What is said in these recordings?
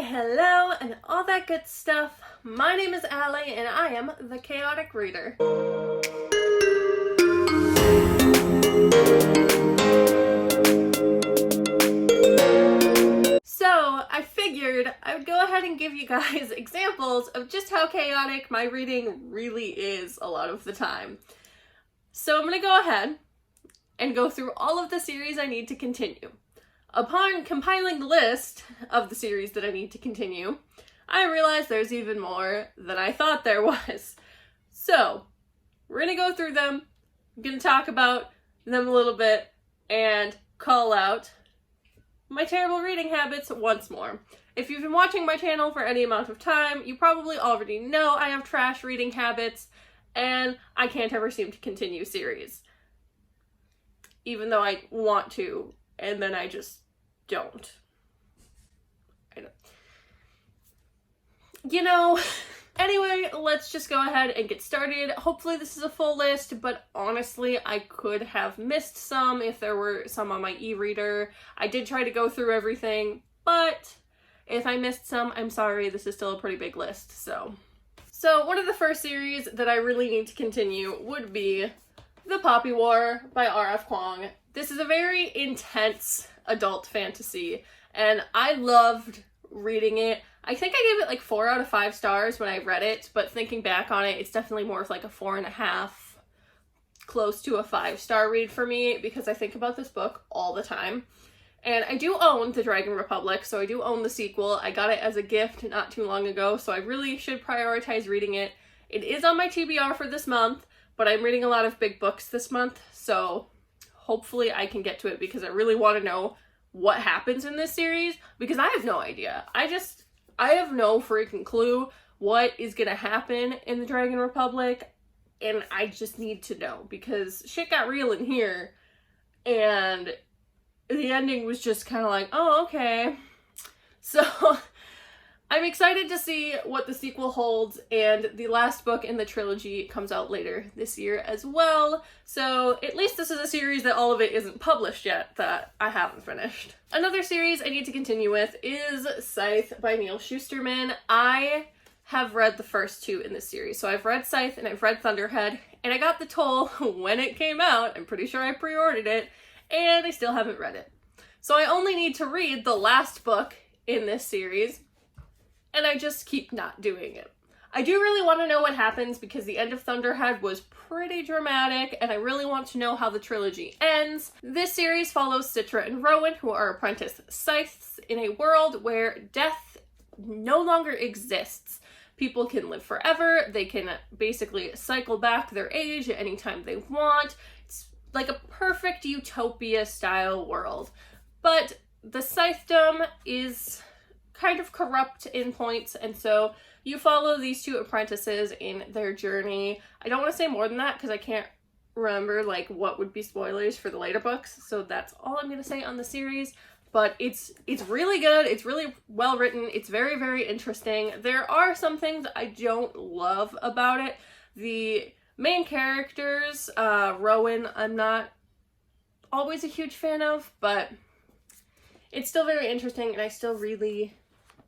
hello, and all that good stuff. My name is Allie, and I am the Chaotic Reader. So, I figured I would go ahead and give you guys examples of just how chaotic my reading really is a lot of the time. So I'm going to go ahead and go through all of the series I need to continue. Upon compiling the list of the series that I need to continue, I realized there's even more than I thought there was. So, we're going to go through them, I'm going to talk about them a little bit, and call out my terrible reading habits once more. If you've been watching my channel for any amount of time, you probably already know I have trash reading habits, and I can't ever seem to continue series. Even though I want to, and then I just don't. I don't. You know, anyway, let's just go ahead and get started. Hopefully this is a full list, but honestly, I could have missed some if there were some on my e-reader. I did try to go through everything, but if I missed some, I'm sorry, this is still a pretty big list, So one of the first series that I really need to continue would be The Poppy War by R.F. Kuang. This is a very intense adult fantasy, and I loved reading it. I think I gave it like 4 out of 5 stars when I read it, but thinking back on it, it's definitely more of like a 4.5, close to a 5-star read for me, because I think about this book all the time. And I do own The Dragon Republic, so I do own the sequel. I got it as a gift not too long ago, so I really should prioritize reading it. It is on my TBR for this month, but I'm reading a lot of big books this month, so hopefully I can get to it because I really want to know what happens in this series, because I have no idea. I have no freaking clue what is gonna happen in the Dragon Republic, and I just need to know because shit got real in here, and the ending was just kind of like, oh, okay. So I'm excited to see what the sequel holds, and the last book in the trilogy comes out later this year as well. So at least this is a series that all of it isn't published yet that I haven't finished. Another series I need to continue with is Scythe by Neil Shusterman. I have read the first 2 in this series. So I've read Scythe and I've read Thunderhead, and I got the Toll when it came out. I'm pretty sure I pre-ordered it, and I still haven't read it. So I only need to read the last book in this series, and I just keep not doing it. I do really want to know what happens because the end of Thunderhead was pretty dramatic, and I really want to know how the trilogy ends. This series follows Citra and Rowan, who are apprentice Scythes, in a world where death no longer exists. People can live forever, they can basically cycle back their age at any time they want. It's like a perfect utopia-style world. But the Scythedom is kind of corrupt in points, and so you follow these 2 apprentices in their journey. I don't want to say more than that because I can't remember like what would be spoilers for the later books, so that's all I'm going to say on the series. But it's really good, it's really well written, it's very, very interesting. There are some things I don't love about it. The main characters, Rowan, I'm not always a huge fan of, but it's still very interesting, and I still really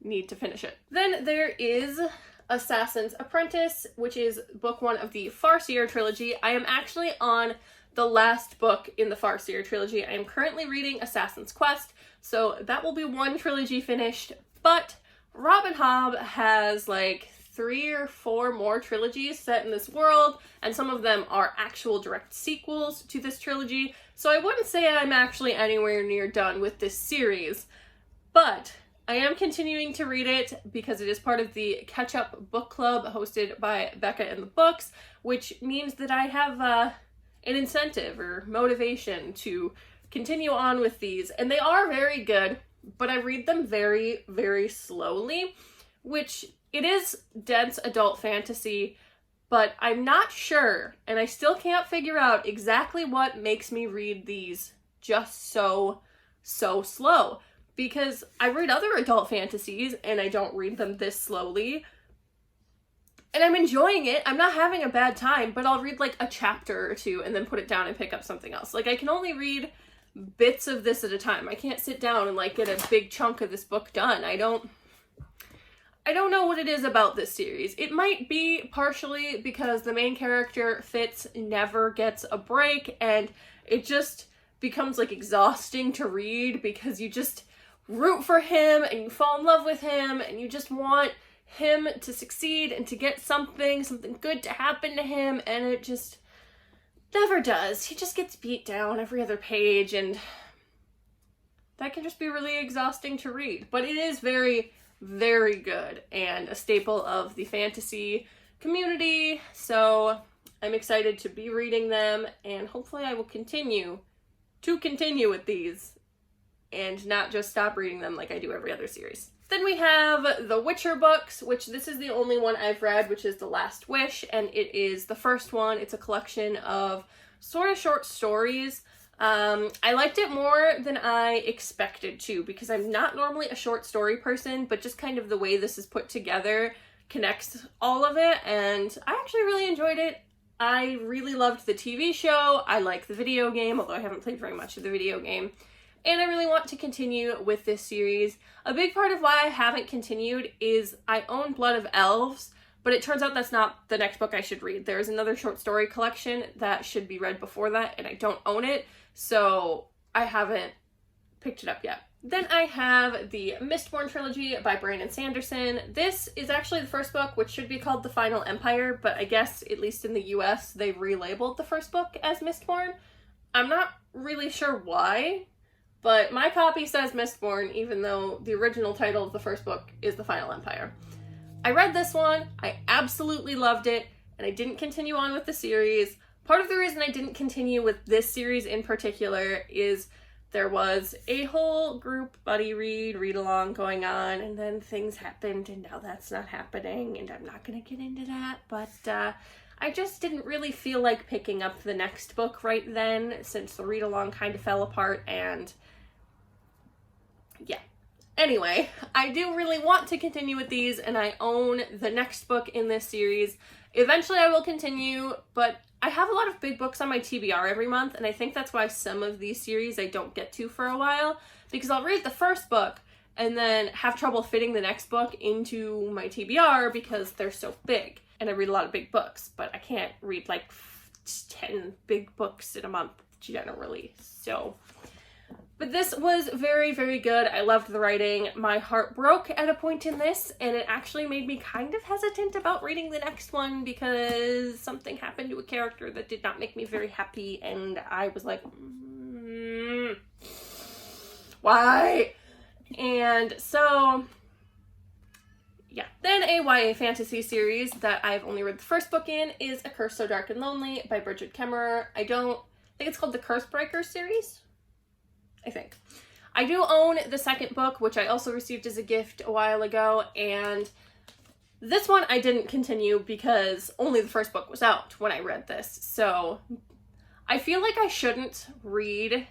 need to finish it. Then there is Assassin's Apprentice, which is book 1 of the Farseer trilogy. I am actually on the last book in the Farseer trilogy. I am currently reading Assassin's Quest, so that will be 1 trilogy finished, but Robin Hobb has like 3 or 4 more trilogies set in this world, and some of them are actual direct sequels to this trilogy, so I wouldn't say I'm actually anywhere near done with this series, but I am continuing to read it because it is part of the catch-up book club hosted by Becca and the Books, which means that I have an incentive or motivation to continue on with these. And they are very good, but I read them very, very slowly, which it is dense adult fantasy, but I'm not sure, and I still can't figure out exactly what makes me read these just so slow. Because I read other adult fantasies and I don't read them this slowly. And I'm enjoying it. I'm not having a bad time, but I'll read like a chapter or 2 and then put it down and pick up something else. Like I can only read bits of this at a time. I can't sit down and like get a big chunk of this book done. I don't I don't know what it is about this series. It might be partially because the main character, Fitz, never gets a break, and it just becomes like exhausting to read because you just root for him and you fall in love with him and you just want him to succeed and to get something good to happen to him, and it just never does. He just gets beat down every other page, and that can just be really exhausting to read. But it is very, very good and a staple of the fantasy community, so I'm excited to be reading them, and hopefully I will continue with these and not just stop reading them like I do every other series. Then we have the Witcher books, which this is the only one I've read, which is The Last Wish, and it is the first one. It's a collection of sort of short stories. I liked it more than I expected to, because I'm not normally a short story person, but just kind of the way this is put together connects all of it, and I actually really enjoyed it. I really loved the TV show. I like the video game, although I haven't played very much of the video game. And I really want to continue with this series. A big part of why I haven't continued is I own Blood of Elves, but it turns out that's not the next book I should read. There's another short story collection that should be read before that, and I don't own it, so I haven't picked it up yet. Then I have the Mistborn Trilogy by Brandon Sanderson. This is actually the first book, which should be called The Final Empire, but I guess, at least in the US, they relabeled the first book as Mistborn. I'm not really sure why, but my copy says Mistborn, even though the original title of the first book is The Final Empire. I read this one, I absolutely loved it, and I didn't continue on with the series. Part of the reason I didn't continue with this series in particular is there was a whole group buddy read-along going on, and then things happened, and now that's not happening, and I'm not going to get into that, but I just didn't really feel like picking up the next book right then, since the read-along kind of fell apart, and yeah. Anyway, I do really want to continue with these, and I own the next book in this series. Eventually I will continue, but I have a lot of big books on my TBR every month, and I think that's why some of these series I don't get to for a while, because I'll read the first book and then have trouble fitting the next book into my TBR because they're so big, and I read a lot of big books, but I can't read like 10 big books in a month generally, so. But this was very, very good. I loved the writing. My heart broke at a point in this, and it actually made me kind of hesitant about reading the next one because something happened to a character that did not make me very happy, and I was like, why? And so, yeah. Then a YA fantasy series that I've only read the first book in is A Curse So Dark and Lonely by Bridget Kemmerer. I think it's called the Curse Breaker series. I think. I do own the second book, which I also received as a gift a while ago, and this one I didn't continue because only the first book was out when I read this, so I feel like I shouldn't read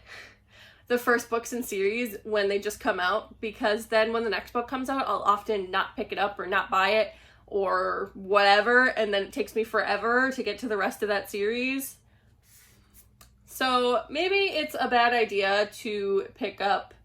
the first books in series when they just come out, because then when the next book comes out, I'll often not pick it up or not buy it or whatever, and then it takes me forever to get to the rest of that series. So maybe it's a bad idea to pick up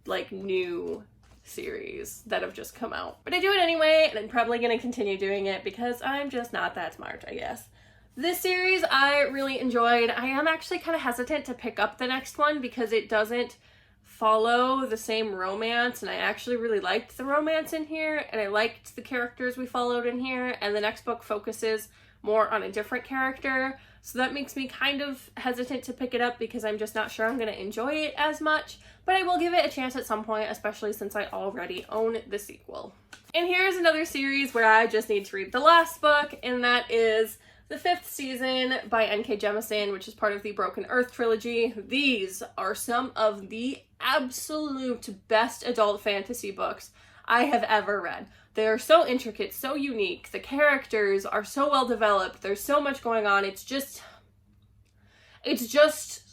like new series that have just come out. But I do it anyway, and I'm probably going to continue doing it because I'm just not that smart, I guess. This series I really enjoyed. I am actually kind of hesitant to pick up the next one because it doesn't follow the same romance, and I actually really liked the romance in here, and I liked the characters we followed in here, and the next book focuses more on a different character. So that makes me kind of hesitant to pick it up because I'm just not sure I'm going to enjoy it as much, but I will give it a chance at some point, especially since I already own the sequel. And here's another series where I just need to read the last book, and that is the 5th season by N.K. Jemisin, which is part of the Broken Earth trilogy. These are some of the absolute best adult fantasy books I have ever read. They are so intricate, so unique. The characters are so well developed. There's so much going on. It's just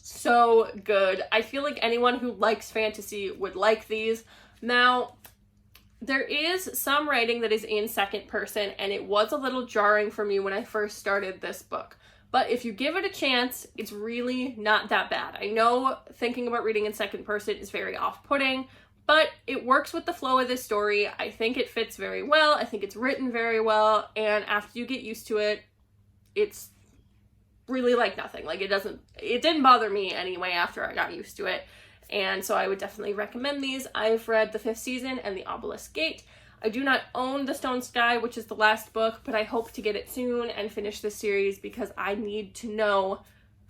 so good. I feel like anyone who likes fantasy would like these. Now, there is some writing that is in second person, and it was a little jarring for me when I first started this book. But if you give it a chance, it's really not that bad. I know thinking about reading in second person is very off-putting, but it works with the flow of this story. I think it fits very well. I think it's written very well, and after you get used to it, it's really like nothing. Like, it didn't bother me anyway after I got used to it, and so I would definitely recommend these. I've read the 5th season and the Obelisk Gate. I do not own The Stone Sky, which is the last book, but I hope to get it soon and finish this series because I need to know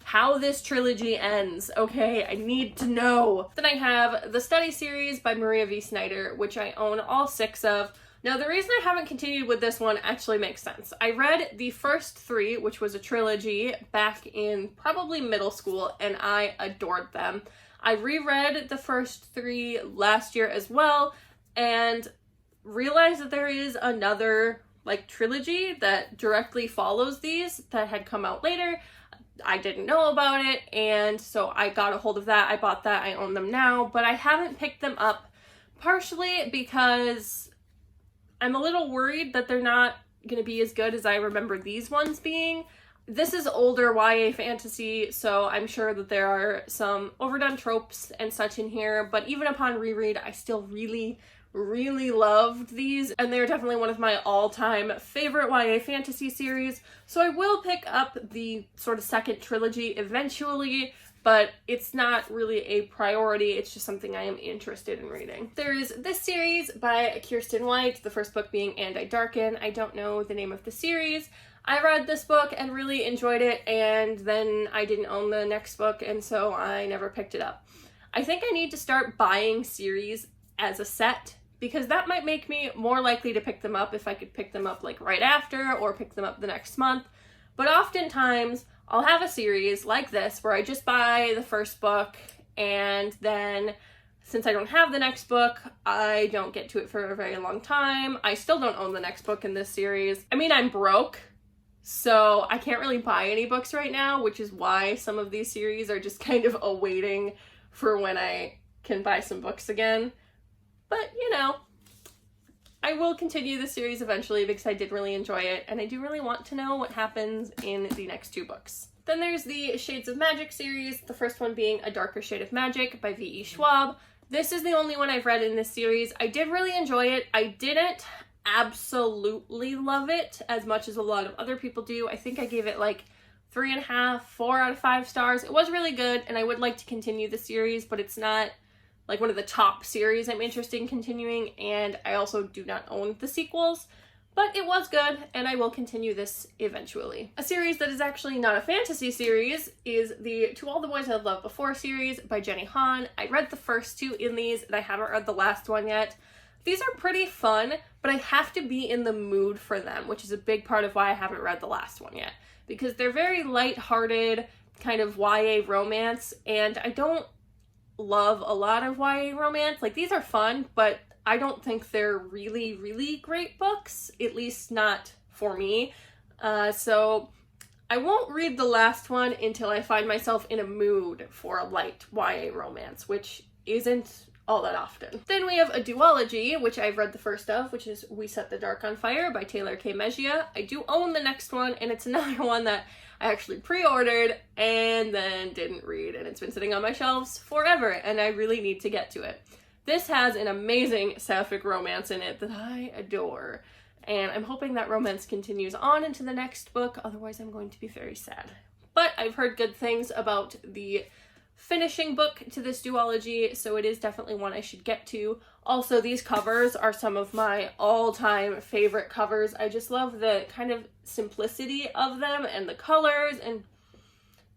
how this trilogy ends, okay? I need to know. Then I have the Study series by Maria V. Snyder, which I own all 6 of. Now, the reason I haven't continued with this one actually makes sense. I read the first 3, which was a trilogy, back in probably middle school, and I adored them. I reread the first 3 last year as well, and realized that there is another, like, trilogy that directly follows these that had come out later. I didn't know about it, and so I got a hold of that. I bought that. I own them now, but I haven't picked them up, partially because I'm a little worried that they're not going to be as good as I remember these ones being. This is older YA fantasy, so I'm sure that there are some overdone tropes and such in here, but even upon reread, I still really loved these, and they're definitely one of my all-time favorite YA fantasy series, so I will pick up the sort of second trilogy eventually, but it's not really a priority. It's just something I am interested in reading. There is this series by Kiersten White, the first book being And I Darken. I don't know the name of the series. I read this book and really enjoyed it, and then I didn't own the next book, and so I never picked it up. I think I need to start buying series as a set, because that might make me more likely to pick them up if I could pick them up like right after or pick them up the next month. But oftentimes I'll have a series like this where I just buy the first book, and then since I don't have the next book, I don't get to it for a very long time. I still don't own the next book in this series. I mean, I'm broke, so I can't really buy any books right now, which is why some of these series are just kind of awaiting for when I can buy some books again. But, you know, I will continue the series eventually because I did really enjoy it, and I do really want to know what happens in the next 2 books. Then there's the Shades of Magic series, the first one being A Darker Shade of Magic by V.E. Schwab. This is the only one I've read in this series. I did really enjoy it. I didn't absolutely love it as much as a lot of other people do. I think I gave it like 3.5, 4 out of 5 stars. It was really good, and I would like to continue the series, but it's not like one of the top series I'm interested in continuing, and I also do not own the sequels, but it was good, and I will continue this eventually. A series that is actually not a fantasy series is the To All the Boys I Loved Before series by Jenny Han. I read the first 2 in these, and I haven't read the last one yet. These are pretty fun, but I have to be in the mood for them, which is a big part of why I haven't read the last one yet, because they're very light-hearted, kind of YA romance, and I don't love a lot of YA romance. Like, these are fun, but I don't think they're really great books, at least not for me. So I won't read the last one until I find myself in a mood for a light YA romance, which isn't all that often. Then we have a duology, which I've read the first of, which is We Set the Dark on Fire by Taylor K. Mejia. I do own the next one, and it's another one that I actually pre-ordered and then didn't read, and it's been sitting on my shelves forever, and I really need to get to it. This has an amazing sapphic romance in it that I adore, and I'm hoping that romance continues on into the next book, otherwise I'm going to be very sad. But I've heard good things about the finishing book to this duology, so it is definitely one I should get to. Also, these covers are some of my all-time favorite covers. I just love the kind of simplicity of them and the colors, and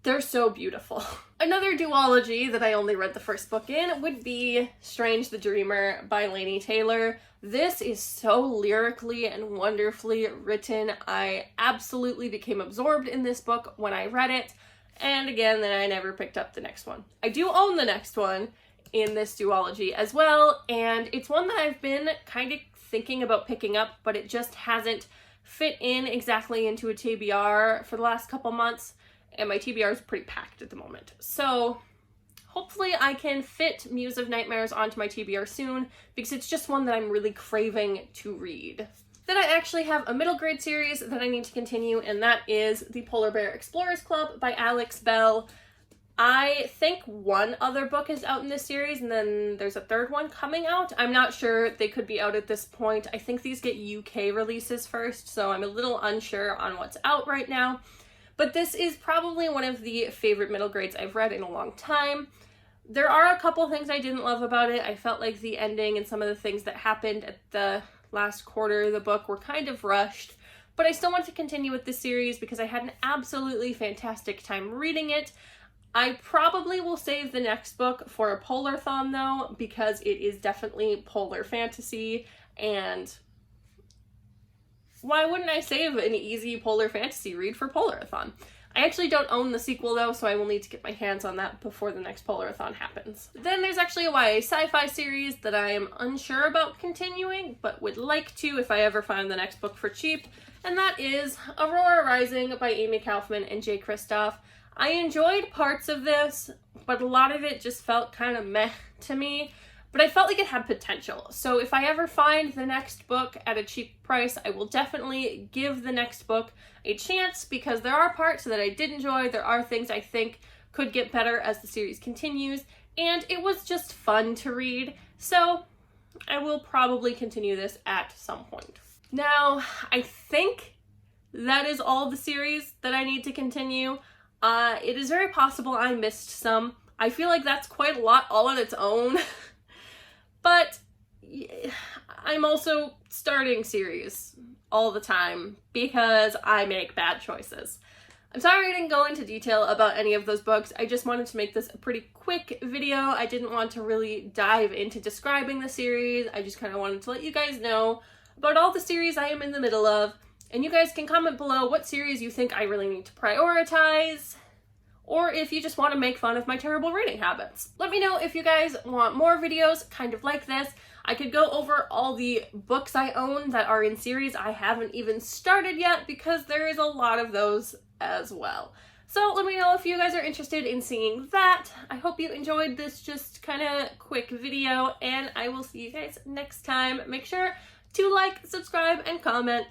they're so beautiful. Another duology that I only read the first book in would be Strange the Dreamer by Laini Taylor. This is so lyrically and wonderfully written. I absolutely became absorbed in this book when I read it. And again, then I never picked up the next one. I do own the next one in this duology as well, and it's one that I've been kind of thinking about picking up, but it just hasn't fit in exactly into a TBR for the last couple months, and my TBR is pretty packed at the moment. So hopefully I can fit Muse of Nightmares onto my TBR soon, because it's just one that I'm really craving to read. Then I actually have a middle grade series that I need to continue, and that is The Polar Bear Explorers Club by Alex Bell. I think one other book is out in this series, and then there's a third one coming out. I'm not sure. They could be out at this point. I think these get UK releases first, so I'm a little unsure on what's out right now. But this is probably one of the favorite middle grades I've read in a long time. There are a couple things I didn't love about it. I felt like the ending and some of the things that happened at the last quarter of the book were kind of rushed. But I still want to continue with this series because I had an absolutely fantastic time reading it. I probably will save the next book for a Polar-thon though, because it is definitely polar fantasy, and why wouldn't I save an easy polar fantasy read for Polar-thon? I actually don't own the sequel though, so I will need to get my hands on that before the next Polar-thon happens. Then there's actually a YA sci-fi series that I am unsure about continuing, but would like to if I ever find the next book for cheap, and that is Aurora Rising by Amie Kaufman and J. Kristoff. I enjoyed parts of this, but a lot of it just felt kind of meh to me, but I felt like it had potential. So if I ever find the next book at a cheap price, I will definitely give the next book a chance, because there are parts that I did enjoy, there are things I think could get better as the series continues, and it was just fun to read, so I will probably continue this at some point. Now, I think that is all the series that I need to continue. It is very possible I missed some. I feel like that's quite a lot all on its own. But I'm also starting series all the time because I make bad choices. I'm sorry I didn't go into detail about any of those books. I just wanted to make this a pretty quick video. I didn't want to really dive into describing the series. I just kind of wanted to let you guys know about all the series I am in the middle of. And you guys can comment below what series you think I really need to prioritize, or if you just want to make fun of my terrible reading habits. Let me know if you guys want more videos kind of like this. I could go over all the books I own that are in series I haven't even started yet, because there is a lot of those as well. So let me know if you guys are interested in seeing that. I hope you enjoyed this just kind of quick video, and I will see you guys next time. Make sure to like, subscribe, and comment.